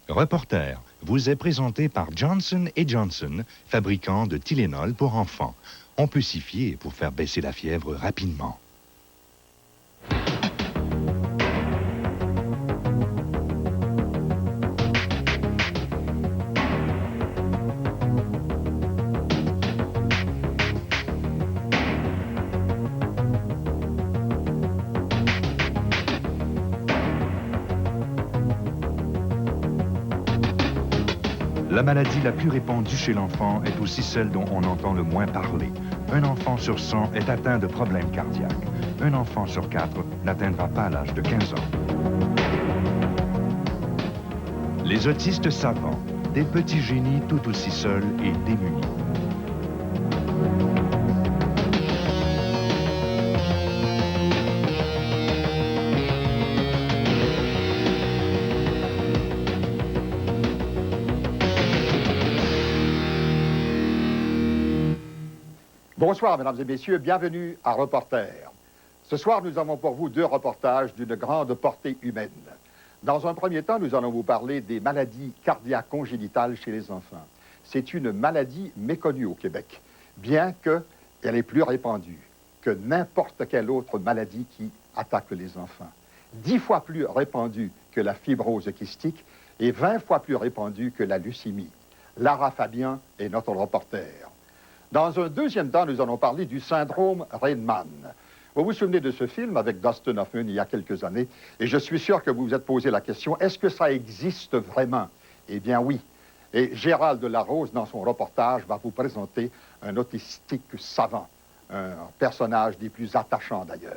Reporter vous est présenté par Johnson & Johnson, fabricant de Tylenol pour enfants. On peut s'y fier pour faire baisser la fièvre rapidement. La maladie la plus répandue chez l'enfant est aussi celle dont on entend le moins parler. Un enfant sur 100 est atteint de problèmes cardiaques. Un enfant sur 4 n'atteindra pas à l'âge de 15 ans. Les autistes savants, des petits génies tout aussi seuls et démunis. Bonsoir, mesdames et messieurs, bienvenue à Reporter. Ce soir, nous avons pour vous deux reportages d'une grande portée humaine. Dans un premier temps, nous allons vous parler des maladies cardiaques congénitales chez les enfants. C'est une maladie méconnue au Québec, bien qu'elle est plus répandue que n'importe quelle autre maladie qui attaque les enfants. 10 fois plus répandue que la fibrose kystique et 20 fois plus répandue que la leucémie. Lara Fabian est notre reporter. Dans un deuxième temps, nous allons parler du syndrome Rainman. Vous vous souvenez de ce film avec Dustin Hoffman il y a quelques années, et je suis sûr que vous vous êtes posé la question, est-ce que ça existe vraiment? Eh bien oui. Et Gérald Delarose, dans son reportage, va vous présenter un autistique savant, un personnage des plus attachants d'ailleurs.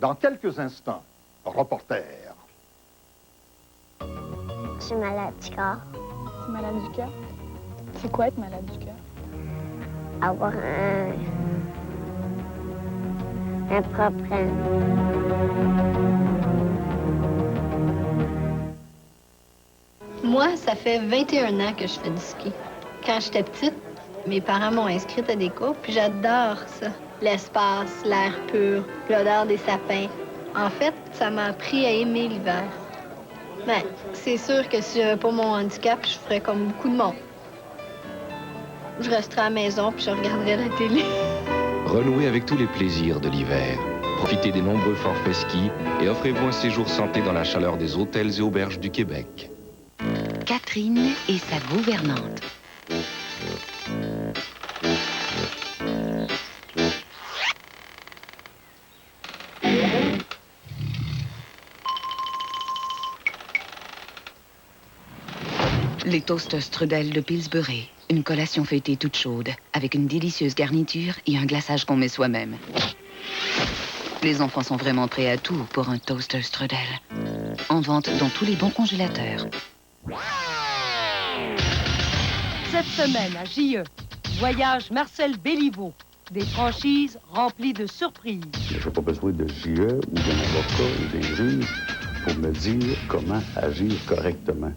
Dans quelques instants, Reporter. Je suis malade du cœur. Tu es malade du cœur? C'est quoi être malade du cœur? Avoir un problème. Moi, ça fait 21 ans que je fais du ski. Quand j'étais petite, mes parents m'ont inscrite à des cours, puis j'adore ça. L'espace, l'air pur, l'odeur des sapins. En fait, ça m'a appris à aimer l'hiver. Mais c'est sûr que si j'avais pas mon handicap, je ferais comme beaucoup de monde. Je resterai à la maison puis je regarderai la télé. Renouez avec tous les plaisirs de l'hiver. Profitez des nombreux forfaits ski et offrez-vous un séjour santé dans la chaleur des hôtels et auberges du Québec. Catherine et sa gouvernante. Les toasts strudel de Pillsbury. Une collation feuilletée toute chaude, avec une délicieuse garniture et un glaçage qu'on met soi-même. Les enfants sont vraiment prêts à tout pour un toaster strudel. En vente dans tous les bons congélateurs. Cette semaine à JE, voyage Marcel Béliveau. Des franchises remplies de surprises. Je n'ai pas besoin de JE ou d'un avocat ou d'un juge pour me dire comment agir correctement.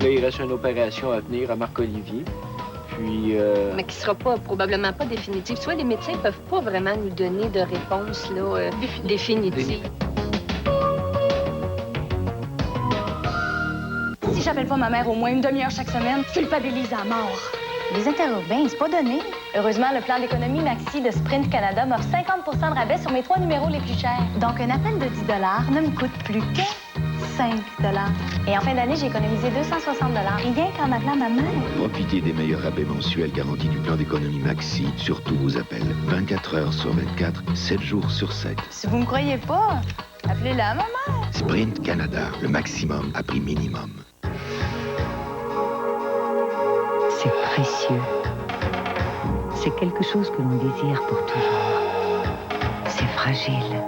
Là, il reste une opération à venir à Marc-Olivier. Puis. Mais qui sera probablement pas définitive. Tu vois, les médecins peuvent pas vraiment nous donner de réponse là, définitive. Si j'appelle pas ma mère au moins une demi-heure chaque semaine, je culpabilise à mort. Les interurbains, c'est pas donné. Heureusement, le plan d'économie Maxi de Sprint Canada m'offre 50 % de rabais sur mes 3 numéros les plus chers. Donc, un appel de 10 $ ne me coûte plus que 5 $. Et en fin d'année, j'ai économisé 260 $. Rien qu'en appelant ma mère. Profitez des meilleurs rabais mensuels garantis du plan d'économie Maxi sur tous vos appels. 24 heures sur 24, 7 jours sur 7. Si vous me croyez pas, appelez-la à ma mère. Sprint Canada, le maximum à prix minimum. C'est précieux. C'est quelque chose que l'on désire pour toujours. C'est fragile.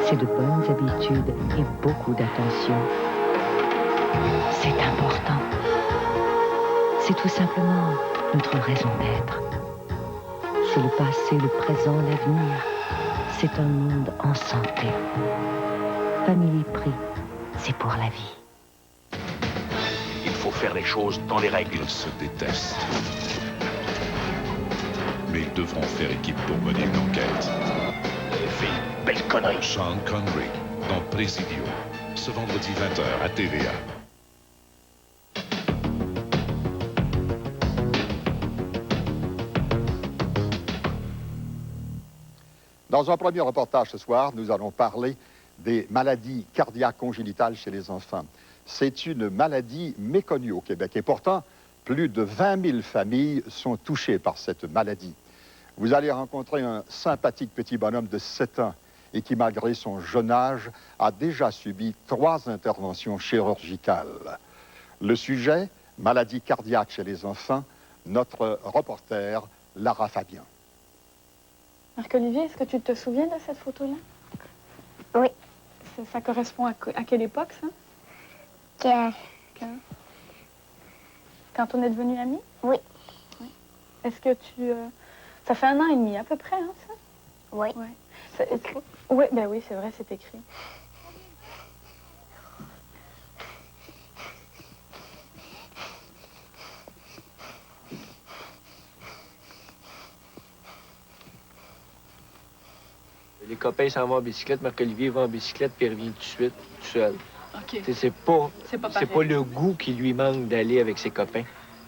C'est de bonnes habitudes et beaucoup d'attention. C'est important. C'est tout simplement notre raison d'être. C'est le passé, le présent, l'avenir. C'est un monde en santé. Family Prix, c'est pour la vie. Il faut faire les choses dans les règles. Ils se détestent. Mais ils devront faire équipe pour mener une enquête. Belle connerie. Sean Connery, dans Presidio, ce vendredi 20h à TVA. Dans un premier reportage ce soir, nous allons parler des maladies cardiaques congénitales chez les enfants. C'est une maladie méconnue au Québec et pourtant, plus de 20 000 familles sont touchées par cette maladie. Vous allez rencontrer un sympathique petit bonhomme de 7 ans et qui, malgré son jeune âge, a déjà subi 3 interventions chirurgicales. Le sujet, maladie cardiaque chez les enfants, notre reporter, Lara Fabien. Marc-Olivier, est-ce que tu te souviens de cette photo-là? Oui. Ça correspond à quelle époque, ça? Quand on est devenus amis? Oui. Est-ce que tu... Ça fait 1 an et demi à peu près, hein, ça? Oui. Oui, ben oui, c'est vrai, c'est écrit. Les copains s'en vont en bicyclette, Marc-Olivier va en bicyclette, puis il revient tout de suite, tout seul. OK. C'est pas pareil. le goût qui lui manque d'aller avec ses copains.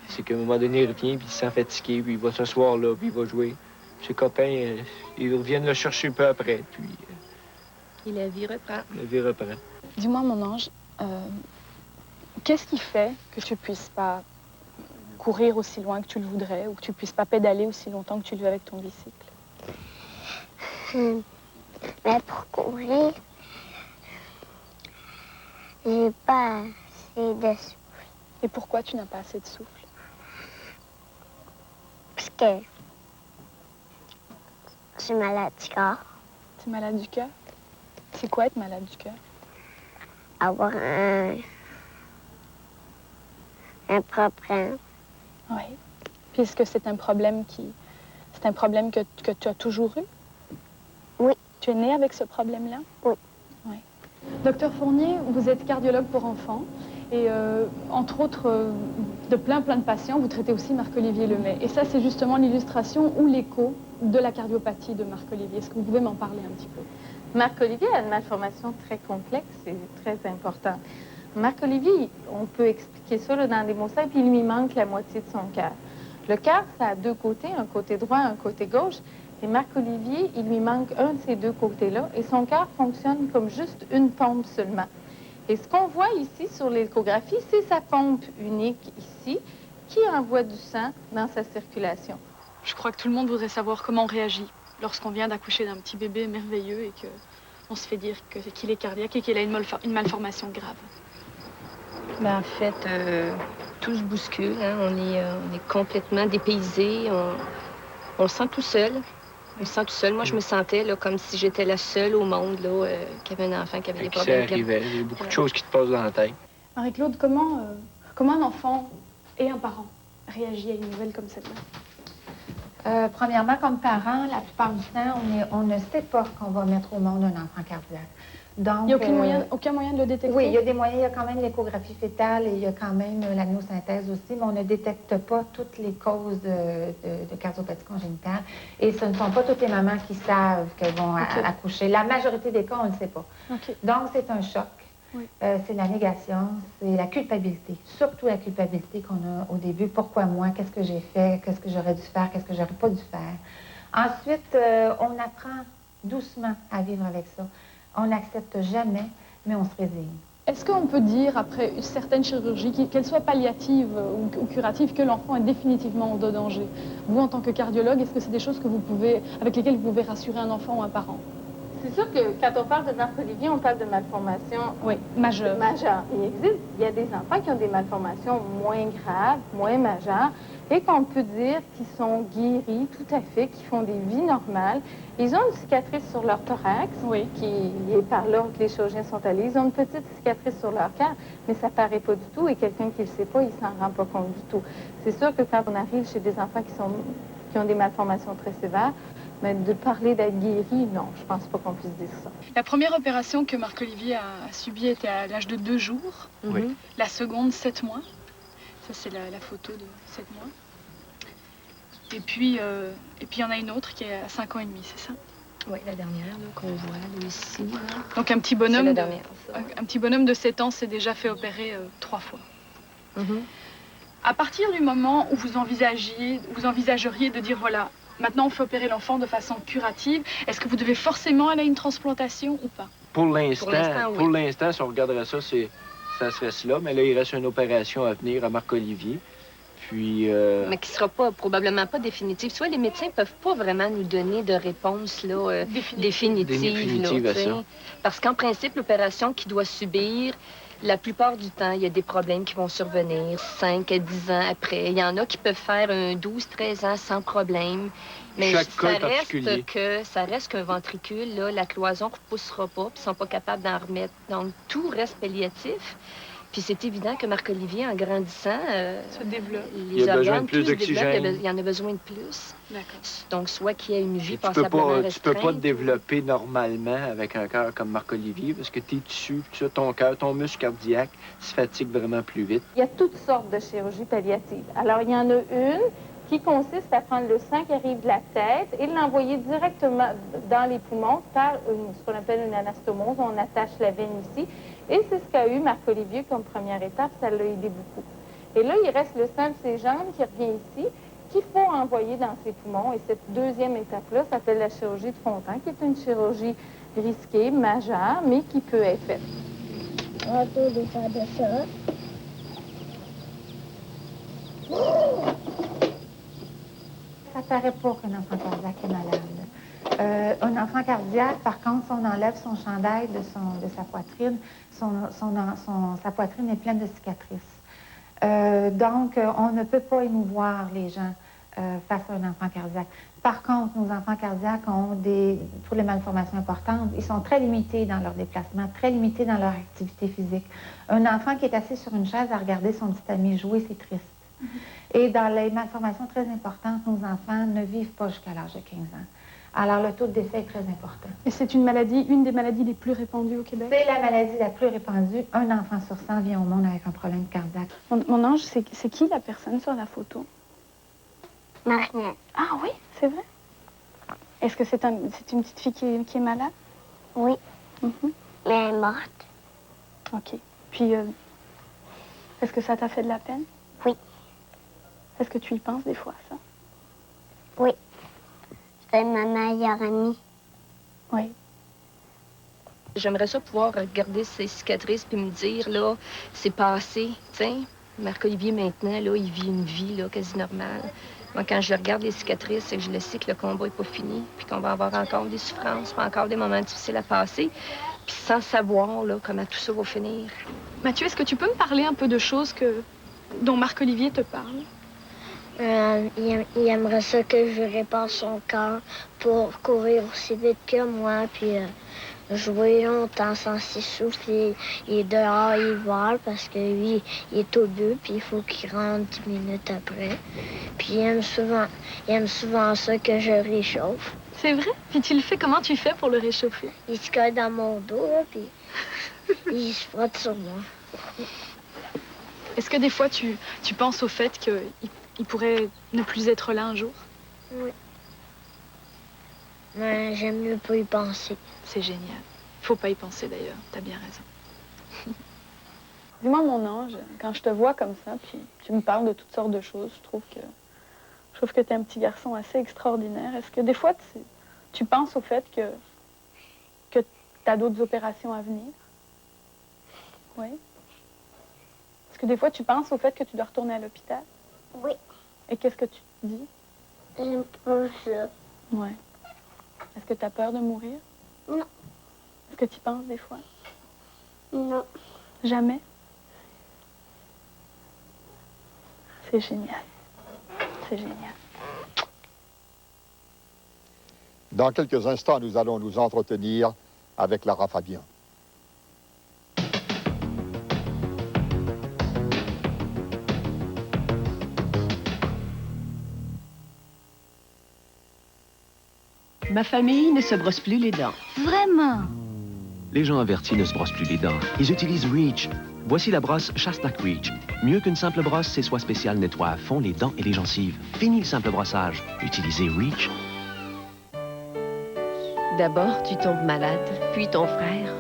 C'est qu'à un moment donné, il revient, puis il se sent fatigué, puis il va s'asseoir là, puis il va jouer. Ses copains, ils reviennent le chercher peu après, puis... Et la vie reprend. La vie reprend. Dis-moi, mon ange, qu'est-ce qui fait que tu puisses pas courir aussi loin que tu le voudrais ou que tu puisses pas pédaler aussi longtemps que tu le veux avec ton bicycle? Mais pour courir, j'ai pas assez de souffle. Et pourquoi tu n'as pas assez de souffle? Parce que je suis malade du cœur. Tu es malade du cœur? C'est quoi être malade du cœur? Avoir un problème. Oui. Puis est-ce que c'est un problème c'est un problème que tu as toujours eu? Oui. Tu es né avec ce problème-là? Oui. Oui. Docteur Fournier, vous êtes cardiologue pour enfants et entre autres de plein de patients, vous traitez aussi Marc-Olivier Lemay. Et ça, c'est justement l'illustration ou l'écho de la cardiopathie de Marc-Olivier. Est-ce que vous pouvez m'en parler un petit peu? Marc-Olivier a une malformation très complexe et très importante. Marc-Olivier, on peut expliquer ça là, dans des mots simples, il lui manque la moitié de son cœur. Le cœur, ça a 2 côtés, un côté droit, un côté gauche. Et Marc-Olivier, il lui manque un de ces 2 côtés-là et son cœur fonctionne comme juste une pompe seulement. Et ce qu'on voit ici sur l'échographie, c'est sa pompe unique ici qui envoie du sang dans sa circulation. Je crois que tout le monde voudrait savoir comment on réagit lorsqu'on vient d'accoucher d'un petit bébé merveilleux et qu'on se fait dire qu'il est cardiaque et qu'il a une malformation grave. Ben, en fait, tout se bouscule. Hein? On est complètement dépaysé. On le sent tout seul. On le sent tout seul. Moi, je me sentais là, comme si j'étais la seule au monde là, qui avait un enfant qui avait des problèmes. Ça arrivait. Il y a beaucoup de choses qui te passent dans la tête. Marie-Claude, comment un enfant et un parent réagit à une nouvelle comme celle-là? Premièrement, comme parent, la plupart du temps, on ne sait pas qu'on va mettre au monde un enfant cardiaque. Donc, il n'y a aucun moyen de le détecter? Oui, il y a des moyens. Il y a quand même l'échographie fétale et il y a quand même l'agnosynthèse aussi, mais on ne détecte pas toutes les causes de cardiopathie congénitale. Et ce ne sont pas toutes les mamans qui savent qu'elles vont accoucher. La majorité des cas, on ne le sait pas. Donc, c'est un choc. Oui. C'est la négation, c'est la culpabilité. Surtout la culpabilité qu'on a au début. Pourquoi moi? Qu'est-ce que j'ai fait? Qu'est-ce que j'aurais dû faire? Qu'est-ce que j'aurais pas dû faire? Ensuite, on apprend doucement à vivre avec ça. On n'accepte jamais, mais on se résigne. Est-ce qu'on peut dire, après certaines chirurgies, qu'elles soient palliatives ou curatives, que l'enfant est définitivement en danger? Vous, en tant que cardiologue, est-ce que c'est des choses avec lesquelles vous pouvez rassurer un enfant ou un parent? C'est sûr que quand on parle de Marc-Olivier, on parle de malformations majeures. Il y a des enfants qui ont des malformations moins graves, moins majeures, et qu'on peut dire qu'ils sont guéris tout à fait, qu'ils font des vies normales. Ils ont une cicatrice sur leur thorax, qui est par là que les chirurgiens sont allés. Ils ont une petite cicatrice sur leur cœur, mais ça paraît pas du tout, et quelqu'un qui ne le sait pas, il s'en rend pas compte du tout. C'est sûr que quand on arrive chez des enfants qui ont des malformations très sévères, mais de parler d'être guéri, non, je pense pas qu'on puisse dire ça. La première opération que Marc-Olivier a subie était à l'âge de 2 jours. Oui. La seconde, 7 mois. Ça, c'est la photo de 7 mois. Et puis, il y en a une autre qui est à 5 ans et demi, c'est ça? Oui, la dernière qu'on voit là, ici. Là. Donc un petit bonhomme, la dernière, un petit bonhomme de 7 ans s'est déjà fait opérer 3 fois. À partir du moment où vous envisageriez de dire, voilà, Maintenant, on fait opérer l'enfant de façon curative. Est-ce que vous devez forcément aller à une transplantation ou pas? Pour l'instant, oui. Si on regarderait ça, ça serait cela. Mais là, il reste une opération à venir à Marc-Olivier. Puis... Mais qui sera probablement pas définitive. Soit les médecins peuvent pas vraiment nous donner de réponse là, définitive à ça. Parce qu'en principe, l'opération qu'il doit subir, la plupart du temps, il y a des problèmes qui vont survenir 5 à 10 ans après. Il y en a qui peuvent faire un 12-13 ans sans problème. Mais ça reste qu'un ventricule, là, la cloison ne repoussera pas, puis ils ne sont pas capables d'en remettre. Donc, tout reste palliatif. Puis c'est évident que Marc-Olivier, en grandissant, se développe. Les organes, plus d'oxygène. Il y en a besoin de plus. Donc, soit qu'il y ait une vie passablement restreinte. Tu peux pas te développer normalement avec un cœur comme Marc-Olivier parce que tes tissus, ton cœur, ton muscle cardiaque se fatigue vraiment plus vite. Il y a toutes sortes de chirurgies palliatives. Alors, il y en a une qui consiste à prendre le sang qui arrive de la tête et l'envoyer directement dans les poumons par ce qu'on appelle une anastomose. On attache la veine ici. Et c'est ce qu'a eu Marc-Olivier comme première étape. Ça l'a aidé beaucoup. Et là, il reste le sang de ses jambes qui revient ici, qu'il faut envoyer dans ses poumons. Et cette deuxième étape-là s'appelle la chirurgie de Fontan, qui est une chirurgie risquée, majeure, mais qui peut être faite. On peut faire de ça. Ça paraît pas qu'un enfant cardiaque est malade. Un enfant cardiaque, par contre, si on enlève son chandail de sa poitrine, sa poitrine est pleine de cicatrices. Donc, on ne peut pas émouvoir les gens face à un enfant cardiaque. Par contre, nos enfants cardiaques ont pour les malformations importantes, ils sont très limités dans leur déplacement, très limités dans leur activité physique. Un enfant qui est assis sur une chaise à regarder son petit ami jouer, c'est triste. Et dans les malformations très importantes, nos enfants ne vivent pas jusqu'à l'âge de 15 ans. Alors, le taux de décès est très important. Et c'est une des maladies les plus répandues au Québec? C'est la maladie la plus répandue. Un enfant sur 100 vient au monde avec un problème cardiaque. Mon ange, c'est qui la personne sur la photo? Marianne. Ah oui, c'est vrai? Est-ce que c'est une petite fille qui est malade? Oui. Mais elle est morte. OK. Puis, est-ce que ça t'a fait de la peine? Oui. Est-ce que tu y penses des fois, ça? Oui. C'est ma meilleure amie. Oui. J'aimerais ça pouvoir regarder ses cicatrices puis me dire, là, c'est passé, tu sais. Marc-Olivier, maintenant, là, il vit une vie, là, quasi normale. Moi, quand je regarde les cicatrices, c'est que je le sais que le combat n'est pas fini, puis qu'on va avoir encore des souffrances, encore des moments difficiles à passer, puis sans savoir, là, comment tout ça va finir. Mathieu, est-ce que tu peux me parler un peu de choses dont Marc-Olivier te parle? Il aimerait ça que je répare son cœur pour courir aussi vite que moi, puis jouer longtemps sans s'essouffler. Il est dehors l'hiver parce que lui, il est au but, puis il faut qu'il rentre 10 minutes après. Puis il aime souvent ça que je réchauffe. C'est vrai? Puis tu le fais, comment tu fais pour le réchauffer? Il se colle dans mon dos, là, puis il se frotte sur moi. Est-ce que des fois, tu penses au fait qu'il pourrait ne plus être là un jour? Oui. Mais j'aime mieux pas y penser. C'est génial. Faut pas y penser, d'ailleurs. T'as bien raison. Dis-moi, mon ange, quand je te vois comme ça, puis tu me parles de toutes sortes de choses, je trouve que t'es un petit garçon assez extraordinaire. Est-ce que des fois, tu penses au fait que t'as d'autres opérations à venir? Oui. Est-ce que des fois, tu penses au fait que tu dois retourner à l'hôpital? Oui. Et qu'est-ce que tu te dis? J'aime pas ça. Ouais. Est-ce que tu as peur de mourir? Non. Est-ce que tu y penses des fois? Non. Jamais? C'est génial. C'est génial. Dans quelques instants, nous allons nous entretenir avec Lara Fabian. Ma famille ne se brosse plus les dents. Vraiment? Les gens avertis ne se brossent plus les dents. Ils utilisent Reach. Voici la brosse Shastak Reach. Mieux qu'une simple brosse, ses soies spéciales nettoient à fond les dents et les gencives. Fini le simple brossage. Utilisez Reach. D'abord, tu tombes malade, puis ton frère.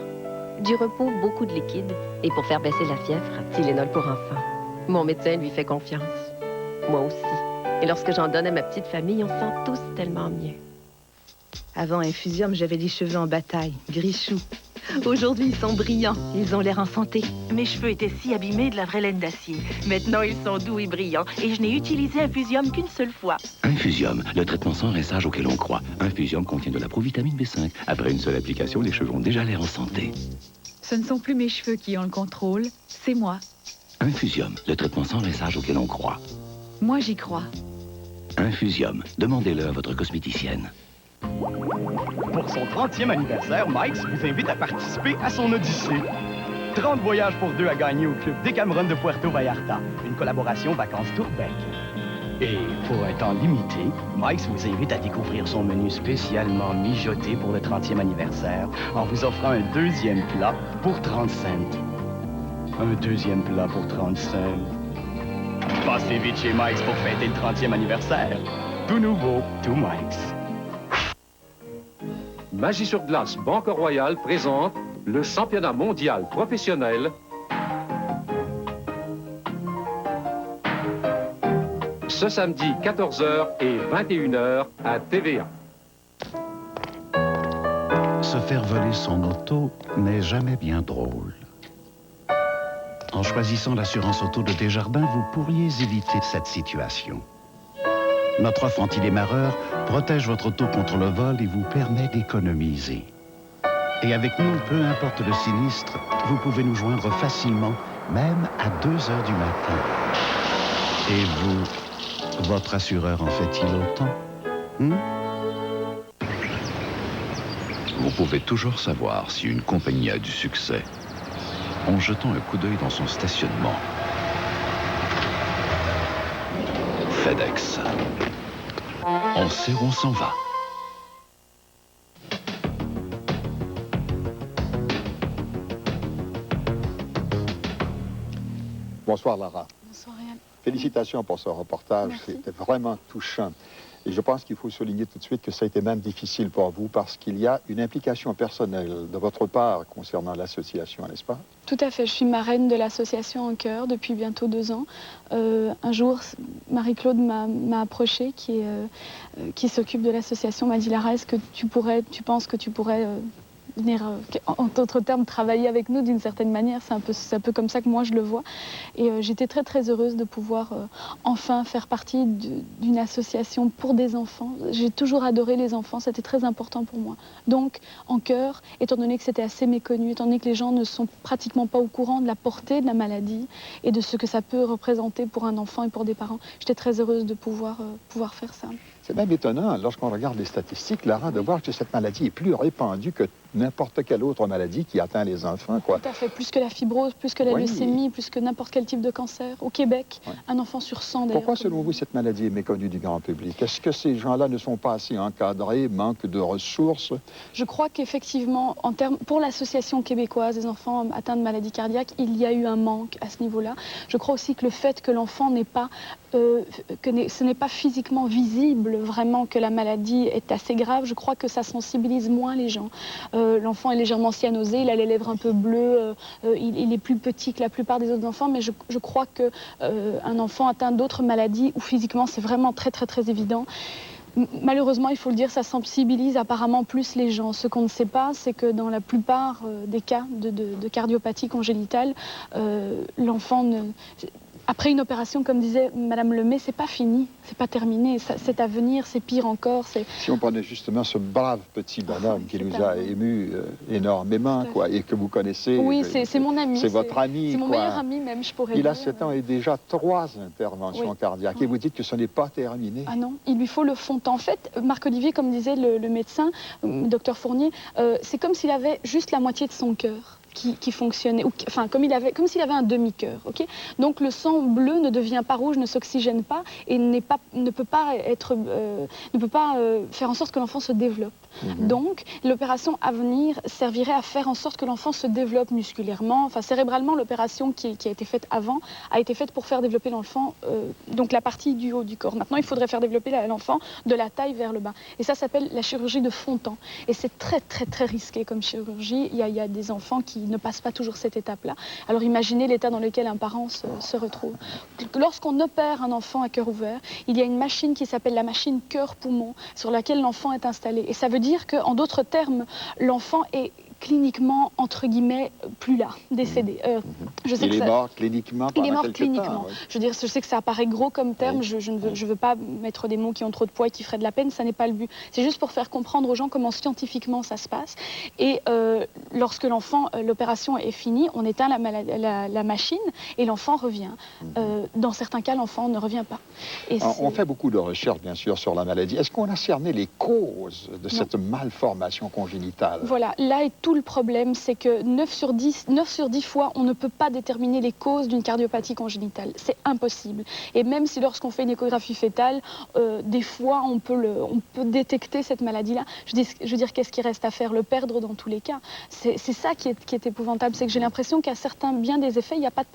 Du repos, beaucoup de liquide. Et pour faire baisser la fièvre, Tylenol pour enfants. Mon médecin lui fait confiance. Moi aussi. Et lorsque j'en donne à ma petite famille, on se sent tous tellement mieux. Avant Infusium, j'avais les cheveux en bataille, gris chou. Aujourd'hui, ils sont brillants, ils ont l'air en santé. Mes cheveux étaient si abîmés de la vraie laine d'acier. Maintenant, ils sont doux et brillants. Et je n'ai utilisé Infusium qu'une seule fois. Infusium, le traitement sans rinçage auquel on croit. Infusium contient de la provitamine B5. Après une seule application, les cheveux ont déjà l'air en santé. Ce ne sont plus mes cheveux qui ont le contrôle, c'est moi. Infusium, le traitement sans rinçage auquel on croit. Moi, j'y crois. Infusium, demandez-le à votre cosméticienne. Pour son 30e anniversaire, Mike's vous invite à participer à son Odyssée. 30 voyages pour 2 à gagner au club Decameron de Puerto Vallarta, une collaboration Vacances Tourbec. Et pour un temps limité, Mike's vous invite à découvrir son menu spécialement mijoté pour le 30e anniversaire en vous offrant un deuxième plat pour 30 cents. Un deuxième plat pour 30 cents. Passez vite chez Mike's pour fêter le 30e anniversaire. Tout nouveau, tout Mike's. Magie sur glace Banque Royale présente le championnat mondial professionnel ce samedi 14h et 21h à TVA. Se faire voler son auto n'est jamais bien drôle. En choisissant l'assurance auto de Desjardins, vous pourriez éviter cette situation. Notre offre anti-démarreur protège votre auto contre le vol et vous permet d'économiser. Et avec nous, peu importe le sinistre, vous pouvez nous joindre facilement, même à 2 heures du matin. Et vous, votre assureur en fait-il autant? Vous pouvez toujours savoir si une compagnie a du succès en jetant un coup d'œil dans son stationnement. FedEx. On sait où on s'en va. Bonsoir, Lara. Bonsoir, Yann. Félicitations pour ce reportage. Merci. C'était vraiment touchant. Et je pense qu'il faut souligner tout de suite que ça a été même difficile pour vous parce qu'il y a une implication personnelle de votre part concernant l'association, n'est-ce pas? Tout à fait. Je suis marraine de l'association En Cœur depuis bientôt 2 ans. Un jour, Marie-Claude m'a approchée, qui s'occupe de l'association, m'a dit « Lara, est-ce que tu penses que tu pourrais venir, en d'autres termes, travailler avec nous d'une certaine manière. C'est un peu comme ça que moi je le vois. Et j'étais très très heureuse de pouvoir enfin faire partie d'une association pour des enfants. J'ai toujours adoré les enfants, c'était très important pour moi. Donc, En Cœur, étant donné que c'était assez méconnu, étant donné que les gens ne sont pratiquement pas au courant de la portée de la maladie et de ce que ça peut représenter pour un enfant et pour des parents, j'étais très heureuse de pouvoir faire ça. C'est même étonnant, lorsqu'on regarde les statistiques, Lara, de voir que cette maladie est plus répandue que n'importe quelle autre maladie qui atteint les enfants, quoi. Tout à fait, plus que la fibrose, plus que la leucémie, plus que n'importe quel type de cancer. Au Québec, un enfant sur 100 d'ailleurs. Pourquoi, selon vous, cette maladie est méconnue du grand public? Est-ce que ces gens-là ne sont pas assez encadrés, manquent de ressources? Je crois qu'effectivement, pour l'association québécoise des enfants atteints de maladies cardiaques, il y a eu un manque à ce niveau-là. Je crois aussi que le fait que l'enfant n'est pas, ce n'est pas physiquement visible vraiment que la maladie est assez grave, je crois que ça sensibilise moins les gens. L'enfant est légèrement cyanosé, il a les lèvres un peu bleues, il est plus petit que la plupart des autres enfants, mais je crois qu'un enfant atteint d'autres maladies où physiquement c'est vraiment très très très évident. Malheureusement, il faut le dire, ça sensibilise apparemment plus les gens. Ce qu'on ne sait pas, c'est que dans la plupart des cas de cardiopathie congénitale, l'enfant après une opération, comme disait Madame Lemay, c'est pas fini, c'est pas terminé, c'est à venir, c'est pire encore. Si on prenait justement ce brave petit bonhomme qui nous a émus énormément, quoi, et que vous connaissez. Oui, c'est mon ami. C'est votre ami, c'est mon meilleur ami même, je pourrais dire. Il a 7 ans et déjà 3 interventions cardiaques. Et vous dites que ce n'est pas terminé. Ah non, il lui faut le fond de temps. En fait, Marc-Olivier, comme disait le médecin, docteur Fournier, c'est comme s'il avait juste la moitié de son cœur qui fonctionnait, enfin comme s'il avait un demi-cœur, ok. Donc le sang bleu ne devient pas rouge, ne s'oxygène pas et ne peut pas faire en sorte que l'enfant se développe. Donc, l'opération à venir servirait à faire en sorte que l'enfant se développe musculairement. Enfin, cérébralement, l'opération qui a été faite avant a été faite pour faire développer l'enfant, donc la partie du haut du corps. Maintenant, il faudrait faire développer l'enfant de la taille vers le bas. Et ça s'appelle la chirurgie de Fontan. Et c'est très, très, très risqué comme chirurgie. Il y a des enfants qui ne passent pas toujours cette étape-là. Alors, imaginez l'état dans lequel un parent se retrouve. Lorsqu'on opère un enfant à cœur ouvert, il y a une machine qui s'appelle la machine cœur-poumon sur laquelle l'enfant est installé. Et ça veut dire qu'en d'autres termes, l'enfant est cliniquement, entre guillemets, plus là, décédé. Il est mort cliniquement pendant Il est mort quelques cliniquement. temps, oui. Je veux dire, je sais que ça apparaît gros comme terme, je ne veux pas mettre des mots qui ont trop de poids et qui feraient de la peine, ça n'est pas le but. C'est juste pour faire comprendre aux gens comment scientifiquement ça se passe. Et lorsque l'opération est finie, on éteint la machine et l'enfant revient. Dans certains cas, l'enfant ne revient pas. Et on fait beaucoup de recherches, bien sûr, sur la maladie. Est-ce qu'on a cerné les causes de cette malformation congénitale? Voilà, là est tout le problème, c'est que 9 sur 10 fois, on ne peut pas déterminer les causes d'une cardiopathie congénitale. C'est impossible. Et même si lorsqu'on fait une échographie fétale, des fois, on peut détecter cette maladie-là. Je veux dire, qu'est-ce qui reste à faire? Le perdre dans tous les cas. C'est ça qui est épouvantable, c'est que j'ai l'impression qu'à bien des effets, il n'y a pas de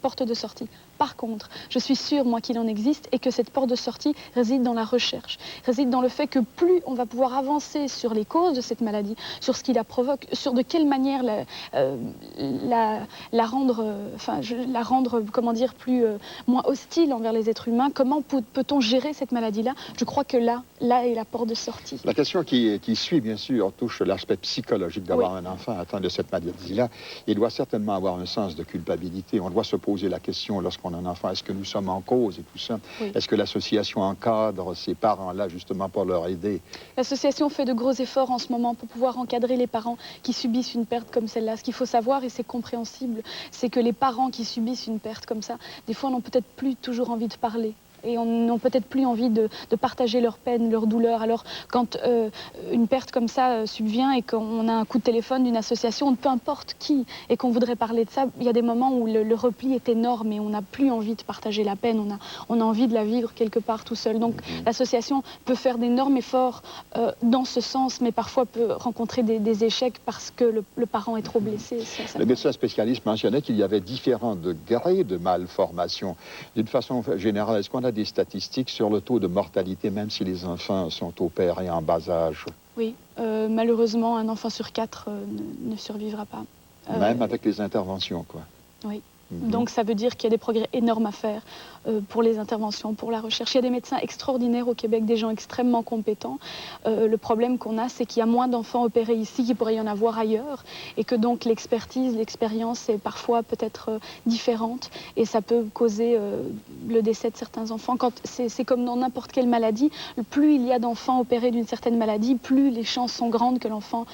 porte de sortie. Par contre, je suis sûre, moi, qu'il en existe et que cette porte de sortie réside dans la recherche, réside dans le fait que plus on va pouvoir avancer sur les causes de cette maladie, sur ce qui la provoque, sur de quelle manière la rendre, comment dire, moins hostile envers les êtres humains, comment peut-on gérer cette maladie-là? Je crois que là est la porte de sortie. La question qui suit, bien sûr, touche l'aspect psychologique d'avoir un enfant atteint de cette maladie-là. Il doit certainement avoir un sens de culpabilité. On doit se poser la question lorsqu'on a un enfant, est-ce que nous sommes en cause et tout ça? Est-ce que l'association encadre ces parents-là justement pour leur aider? L'association fait de gros efforts en ce moment pour pouvoir encadrer les parents qui subissent une perte comme celle-là. Ce qu'il faut savoir, et c'est compréhensible, c'est que les parents qui subissent une perte comme ça, des fois n'ont peut-être plus toujours envie de parler. Et n'ont peut-être plus envie de partager leur peine, leur douleur. Alors, quand une perte comme ça subvient et qu'on a un coup de téléphone d'une association, peu importe qui, et qu'on voudrait parler de ça, il y a des moments où le repli est énorme et on n'a plus envie de partager la peine, on a envie de la vivre quelque part tout seul. Donc, l'association peut faire d'énormes efforts dans ce sens, mais parfois peut rencontrer des échecs parce que le parent est trop blessé. Le médecin spécialiste mentionnait qu'il y avait différents degrés de malformation. D'une façon générale, est-ce qu'on a des statistiques sur le taux de mortalité, même si les enfants sont opérés en bas âge? Oui, malheureusement, un enfant sur 4 ne survivra pas. Même avec les interventions, quoi. Oui. Donc ça veut dire qu'il y a des progrès énormes à faire pour les interventions, pour la recherche. Il y a des médecins extraordinaires au Québec, des gens extrêmement compétents. Le problème qu'on a, c'est qu'il y a moins d'enfants opérés ici qu'il pourrait y en avoir ailleurs et que donc l'expertise, l'expérience est parfois peut-être différente et ça peut causer le décès de certains enfants. C'est comme dans n'importe quelle maladie, plus il y a d'enfants opérés d'une certaine maladie, plus les chances sont grandes que l'enfant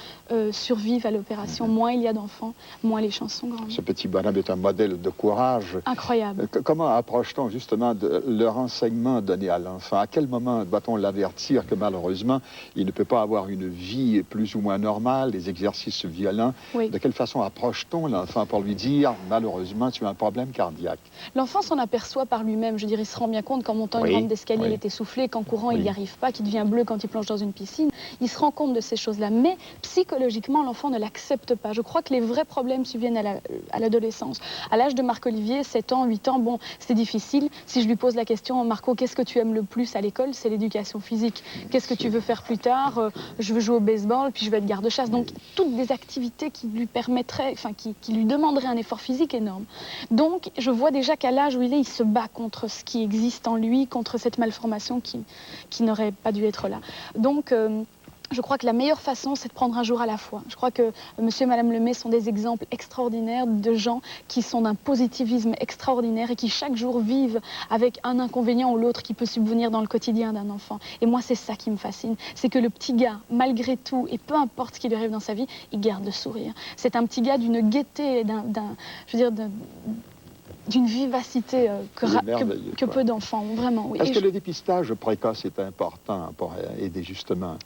survive à l'opération. Moins il y a d'enfants, moins les chances sont grandes. Ce petit bonhomme est un modèle de courage. Incroyable. Comment approche-t-on justement de le renseignement donné à l'enfant? À quel moment doit-on l'avertir que malheureusement, il ne peut pas avoir une vie plus ou moins normale, des exercices violents? Oui. De quelle façon approche-t-on l'enfant pour lui dire, malheureusement, tu as un problème cardiaque? L'enfant s'en aperçoit par lui-même. Je dirais, il se rend bien compte qu'en montant une rampe d'escalier, il est essoufflé, qu'en courant, il n'y arrive pas, qu'il devient bleu quand il plonge dans une piscine. Il se rend compte de ces choses-là. Mais psychologiquement, l'enfant ne l'accepte pas. Je crois que les vrais problèmes subviennent à l'adolescence. À l'âge de Marc-Olivier, 7 ans, 8 ans, bon, c'est difficile. Si je lui pose la question, Marco, qu'est-ce que tu aimes le plus à l'école? C'est l'éducation physique. Qu'est-ce que tu veux faire plus tard? Je veux jouer au baseball, puis je veux être garde-chasse. Donc, toutes des activités qui lui permettraient, enfin, qui lui demanderaient un effort physique énorme. Donc, je vois déjà qu'à l'âge où il se bat contre ce qui existe en lui, contre cette malformation qui n'aurait pas dû être là. Donc, je crois que la meilleure façon, c'est de prendre un jour à la fois. Je crois que monsieur et madame Lemay sont des exemples extraordinaires de gens qui sont d'un positivisme extraordinaire et qui chaque jour vivent avec un inconvénient ou l'autre qui peut subvenir dans le quotidien d'un enfant. Et moi, c'est ça qui me fascine. C'est que le petit gars, malgré tout, et peu importe ce qui lui arrive dans sa vie, il garde le sourire. C'est un petit gars d'une gaieté, d'une vivacité que peu d'enfants ont, vraiment. Oui. Est-ce que le dépistage précoce est important pour aider justement?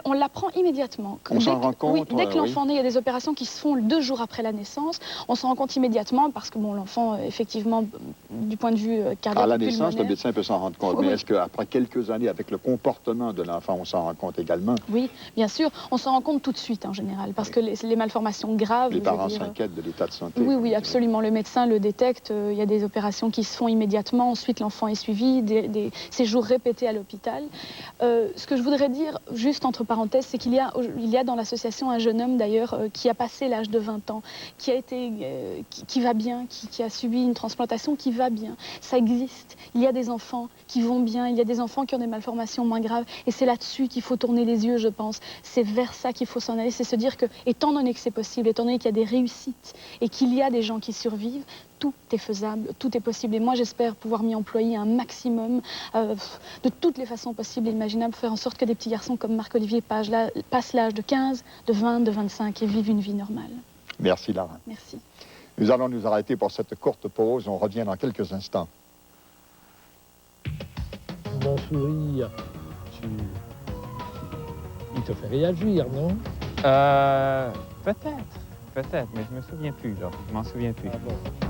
On l'apprend immédiatement. On s'en rend compte? Oui, dès que l'enfant oui. naît, il y a des opérations qui se font 2 jours après la naissance. On s'en rend compte immédiatement parce que bon, l'enfant, effectivement, du point de vue cardiaque, À la naissance, le pulmonaire, médecin peut s'en rendre compte. Oui. Mais est-ce qu'après quelques années, avec le comportement de l'enfant, on s'en rend compte également? Oui, bien sûr. On s'en rend compte tout de suite en général parce que les malformations graves... Les je veux parents dire, s'inquiètent de l'état de santé. Oui, oui, absolument. Le médecin le détecte. Il y a des opérations qui se font immédiatement. Ensuite, l'enfant est suivi, des séjours répétés à l'hôpital. Ce que je voudrais dire, juste entre parenthèses, c'est qu'il y a dans l'association un jeune homme, d'ailleurs, qui a passé l'âge de 20 ans, qui va bien, qui a subi une transplantation, qui va bien. Ça existe. Il y a des enfants qui vont bien. Il y a des enfants qui ont des malformations moins graves. Et c'est là-dessus qu'il faut tourner les yeux, je pense. C'est vers ça qu'il faut s'en aller. C'est se dire que, étant donné que c'est possible, étant donné qu'il y a des réussites et qu'il y a des gens qui survivent, tout est faisable, tout est possible. Et moi, j'espère pouvoir m'y employer un maximum de toutes les façons possibles et imaginables, faire en sorte que des petits garçons comme Marc-Olivier passent l'âge de 15, de 20, de 25 et vivent une vie normale. Merci, Lara. Merci. Nous allons nous arrêter pour cette courte pause. On revient dans quelques instants. Mon sourire, il te fait réagir, non? Peut-être, mais je me souviens plus, là. Je m'en souviens plus. Ah bon.